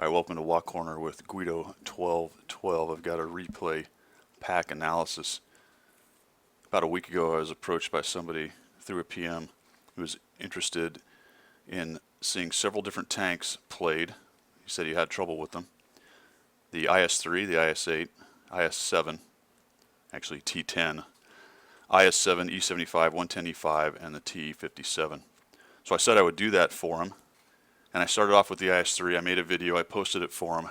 Hi, welcome to Walk Corner with Guido 1212. I've got a replay pack analysis. About a week ago I was approached by somebody through a PM who was interested in seeing several different tanks played. He said he had trouble with them. The IS-3, the IS-8, IS-7, actually T-10, IS-7, E-75, 110E5, and the T-57. So I said I would do that for him. And I started off with the IS-3. I made a video. I posted it for him.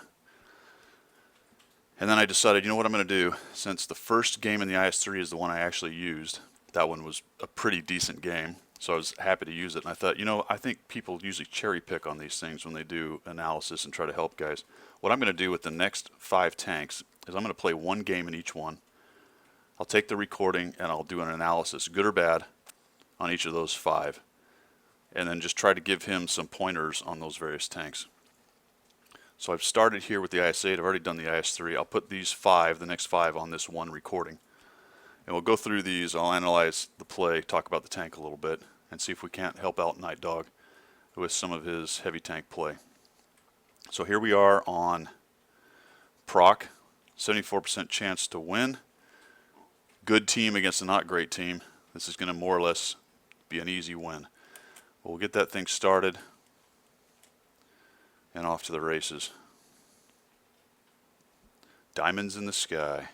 And then I decided, you know what I'm going to do? Since the first game in the IS-3 is the one I actually used, that one was a pretty decent game. So I was happy to use it. And I thought, I think people usually cherry pick on these things when they do analysis and try to help guys. What I'm going to do with the next 5 tanks is I'm going to play one game in each one. I'll take the recording and I'll do an analysis, good or bad, on each of those 5. And then just try to give him some pointers on those various tanks. So I've started here with the IS-8. I've already done the IS-3. I'll put these 5, the next 5, on this one recording. And we'll go through these. I'll analyze the play, talk about the tank a little bit, and see if we can't help out NiteDog with some of his heavy tank play. So here we are on Proc, 74% chance to win. Good team against a not great team. This is going to more or less be an easy win. We'll get that thing started and off to the races. Diamonds in the sky.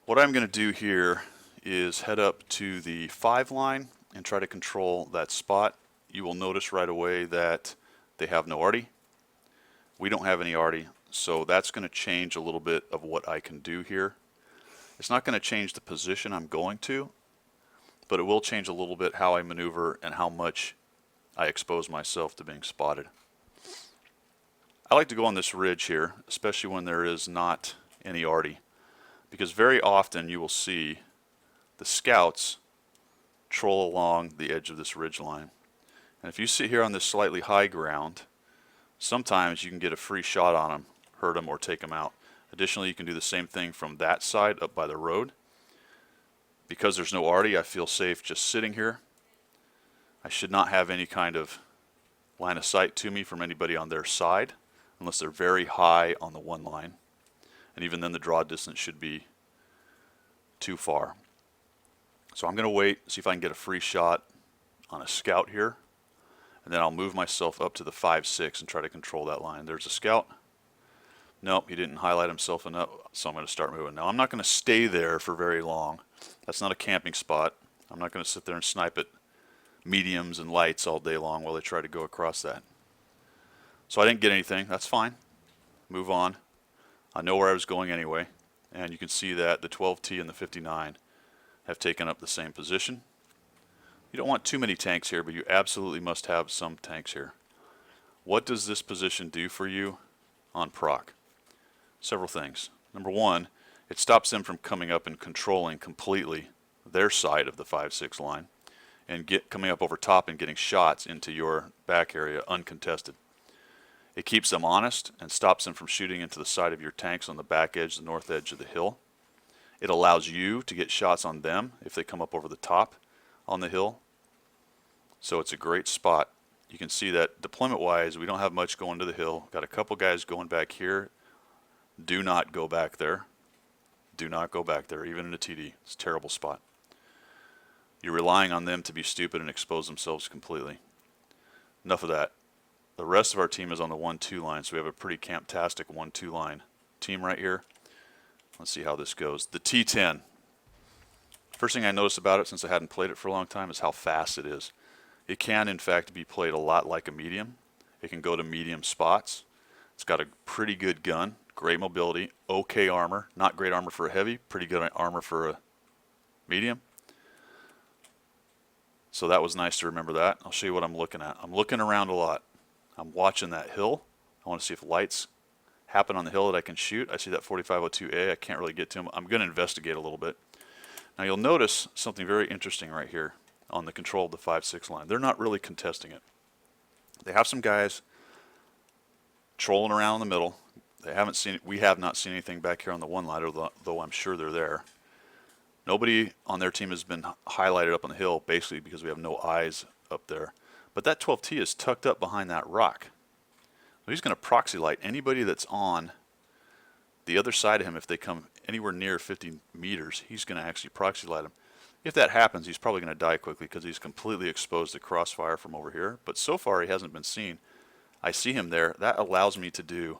What I'm going to do here is head up to the 5 line and try to control that spot. You will notice right away that they have no arty. We don't have any arty, so that's going to change a little bit of what I can do here. It's not going to change the position I'm going to, but it will change a little bit how I maneuver and how much I expose myself to being spotted. I like to go on this ridge here, especially when there is not any arty, because very often you will see the scouts troll along the edge of this ridge line. And if you sit here on this slightly high ground, sometimes you can get a free shot on them, hurt them, or take them out. Additionally, you can do the same thing from that side up by the road. Because there's no arty, I feel safe just sitting here. I should not have any kind of line of sight to me from anybody on their side, unless they're very high on the one line. And even then the draw distance should be too far. So I'm going to wait, see if I can get a free shot on a scout here. And then I'll move myself up to the 5-6 and try to control that line. There's a scout. Nope, he didn't highlight himself enough, so I'm going to start moving. Now I'm not going to stay there for very long. That's not a camping spot. I'm not going to sit there and snipe at mediums and lights all day long while they try to go across that. So I didn't get anything. That's fine. Move on. I know where I was going anyway. And you can see that the 12T and the 59 have taken up the same position. You don't want too many tanks here, but you absolutely must have some tanks here. What does this position do for you on Proc? Several things. Number one, it stops them from coming up and controlling completely their side of the 5-6 line and coming up over top and getting shots into your back area uncontested. It keeps them honest and stops them from shooting into the side of your tanks on the back edge, the north edge of the hill. It allows you to get shots on them if they come up over the top on the hill. So it's a great spot. You can see that deployment-wise, we don't have much going to the hill. Got a couple guys going back here. Do not go back there. Do not go back there, even in a TD. It's a terrible spot. You're relying on them to be stupid and expose themselves completely. Enough of that. The rest of our team is on the 1-2 line, so we have a pretty camp-tastic 1-2 line team right here. Let's see how this goes. The T10. First thing I noticed about it, since I hadn't played it for a long time, is how fast it is. It can, in fact, be played a lot like a medium. It can go to medium spots. It's got a pretty good gun, great mobility, okay armor. Not great armor for a heavy, pretty good armor for a medium. So that was nice to remember that. I'll show you what I'm looking at. I'm looking around a lot. I'm watching that hill. I want to see if lights happen on the hill that I can shoot. I see that 4502A. I can't really get to them. I'm going to investigate a little bit. Now you'll notice something very interesting right here on the control of the 5-6 line. They're not really contesting it. They have some guys trolling around in the middle. They haven't seen, we have not seen anything back here on the 1 line, though I'm sure they're there. Nobody on their team has been highlighted up on the hill, basically because we have no eyes up there. But that 12T is tucked up behind that rock. he's going to proxy light anybody that's on the other side of him. If they come anywhere near 50 meters, he's going to actually proxy light them. If that happens, he's probably going to die quickly because he's completely exposed to crossfire from over here. But so far, he hasn't been seen. I see him there. That allows me to do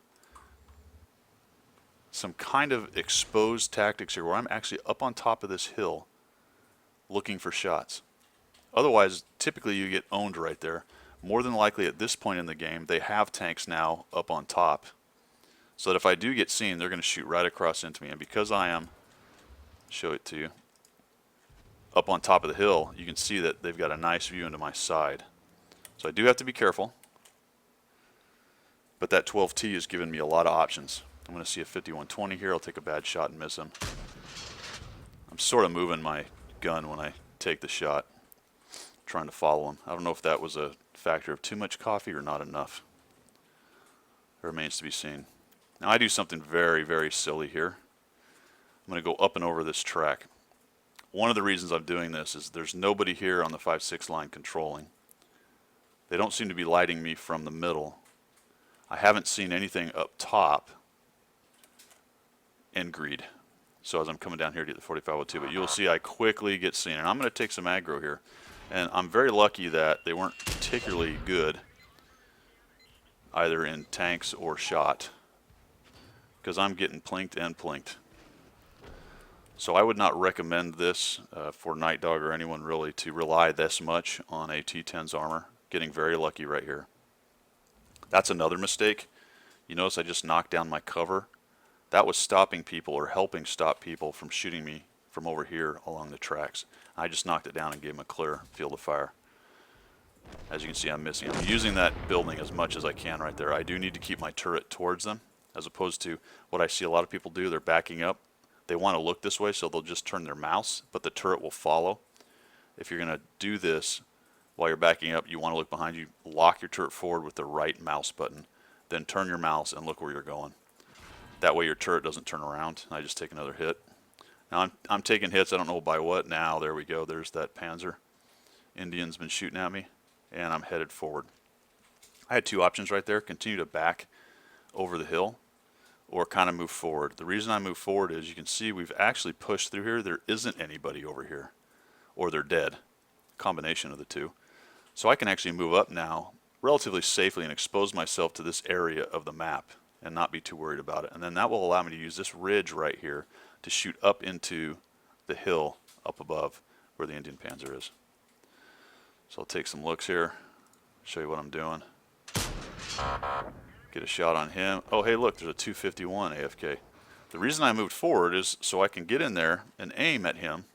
some kind of exposed tactics here where I'm actually up on top of this hill looking for shots. Otherwise, typically you get owned right there. More than likely at this point in the game, they have tanks now up on top, so that if I do get seen, they're going to shoot right across into me. And because I am, show it to you, up on top of the hill, you can see that they've got a nice view into my side. So I do have to be careful, but that 12T has given me a lot of options. I'm going to see a 5120 here. I'll take a bad shot and miss him. I'm sort of moving my gun when I take the shot, trying to follow him. I don't know if that was a factor of too much coffee or not enough. It remains to be seen. Now I do something very, very silly here. I'm going to go up and over this track. One of the reasons I'm doing this is there's nobody here on the 5-6 line controlling. They don't seem to be lighting me from the middle. I haven't seen anything up top in greed. So as I'm coming down here to get the 4502, but you'll see I quickly get seen, and I'm going to take some aggro here. And I'm very lucky that they weren't particularly good either in tanks or shot, because I'm getting plinked and plinked. So I would not recommend this for NiteDog or anyone really to rely this much on a T10's armor. Getting very lucky right here. That's another mistake. You notice I just knocked down my cover. That was stopping people or helping stop people from shooting me from over here along the tracks. I just knocked it down and gave them a clear field of fire. As you can see, I'm missing. I'm using that building as much as I can right there. I do need to keep my turret towards them, as opposed to what I see a lot of people do. They're backing up. They want to look this way, so they'll just turn their mouse, but the turret will follow. If you're going to do this while you're backing up, you want to look behind you, lock your turret forward with the right mouse button, then turn your mouse and look where you're going. That way your turret doesn't turn around. I just take another hit. Now I'm taking hits, I don't know by what. Now there we go, there's that Panzer. Indian's been shooting at me, and I'm headed forward. I had two options right there: continue to back over the hill or kind of move forward. The reason I move forward is you can see we've actually pushed through here. There isn't anybody over here, or they're dead. Combination of the two. So I can actually move up now relatively safely and expose myself to this area of the map and not be too worried about it. And then that will allow me to use this ridge right here to shoot up into the hill up above where the Indian Panzer is. So I'll take some looks here, show you what I'm doing. Get a shot on him. Oh, hey, look, there's a 251 AFK. The reason I moved forward is so I can get in there and aim at him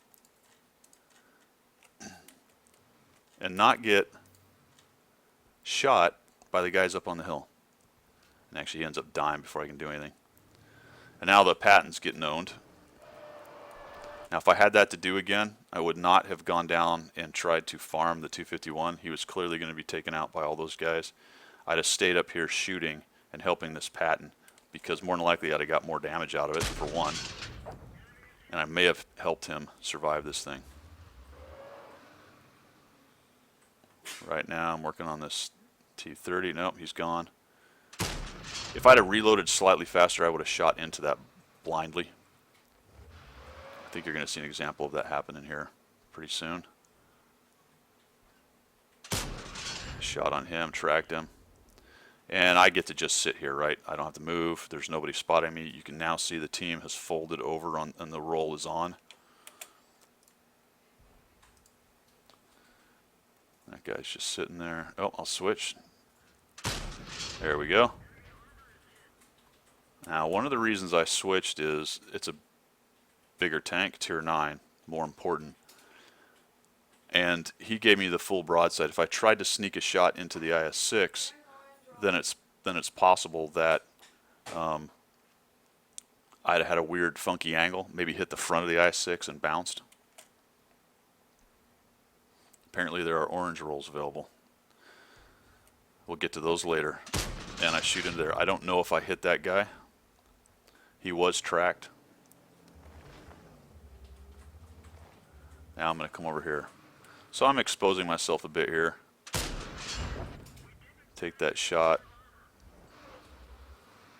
and not get shot by the guys up on the hill. And actually he ends up dying before I can do anything. And now the Patton's getting owned. Now if I had that to do again, I would not have gone down and tried to farm the 251. He was clearly going to be taken out by all those guys. I'd have stayed up here shooting and helping this Patton, because more than likely I'd have got more damage out of it, for one. And I may have helped him survive this thing. Right now I'm working on this T30. Nope, he's gone. If I'd have reloaded slightly faster, I would have shot into that blindly. I think you're going to see an example of that happen in here pretty soon. Shot on him, tracked him. And I get to just sit here, right? I don't have to move. There's nobody spotting me. You can now see the team has folded over on, and the roll is on. That guy's just sitting there. Oh, I'll switch. There we go. Now, one of the reasons I switched is it's a bigger tank, tier 9, more important. And he gave me the full broadside. If I tried to sneak a shot into the IS-6, then it's possible that I'd have had a weird, funky angle, maybe hit the front of the IS-6 and bounced. Apparently there are orange rolls available. We'll get to those later. And I shoot into there. I don't know if I hit that guy. He was tracked. Now I'm going to come over here. So I'm exposing myself a bit here. Take that shot.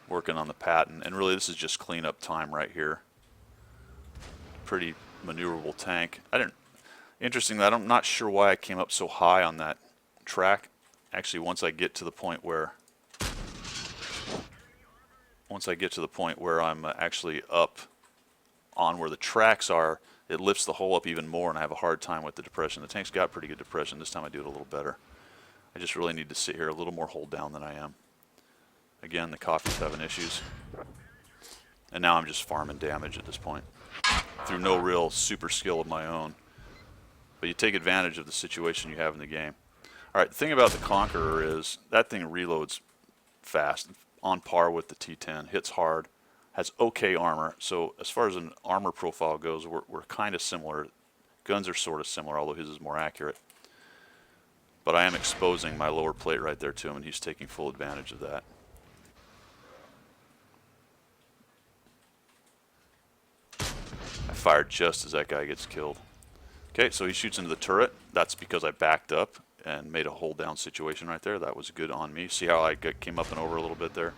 working on the patent, and really this is just cleanup time right here. Pretty maneuverable tank. Interesting that I'm not sure why I came up so high on that track. Actually, once I get to the point where I'm actually up on where the tracks are, it lifts the hole up even more, and I have a hard time with the depression. The tank's got pretty good depression. This time I do it a little better. I just really need to sit here a little more hold down than I am. Again, the coffee's having issues. And now I'm just farming damage at this point through no real super skill of my own. But you take advantage of the situation you have in the game. All right, the thing about the Conqueror is that thing reloads fast, on par with the T10, hits hard, has okay armor. So as far as an armor profile goes, we're kind of similar. Guns are sort of similar, although his is more accurate. But I am exposing my lower plate right there to him, and he's taking full advantage of that. I fired just as that guy gets killed. Okay, so he shoots into the turret. That's because I backed up and made a hold down situation right there. That was good on me. See how I came up and over a little bit there?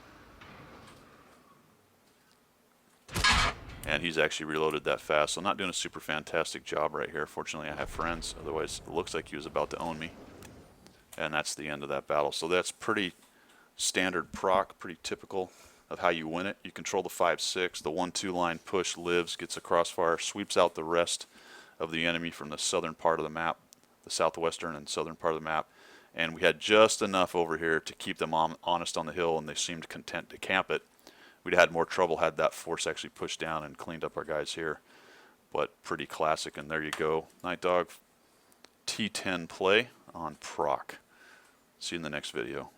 And he's actually reloaded that fast, so I'm not doing a super fantastic job right here. Fortunately, I have friends. Otherwise, it looks like he was about to own me. And that's the end of that battle. So that's pretty standard proc, pretty typical of how you win it. You control the 5-6. The 1-2 line push lives, gets a crossfire, sweeps out the rest of the enemy from the southern part of the map, the southwestern and southern part of the map. And we had just enough over here to keep them honest on the hill, and they seemed content to camp it. We'd had more trouble had that force actually pushed down and cleaned up our guys here. But pretty classic, and there you go. NiteDog T10 play on proc. See you in the next video.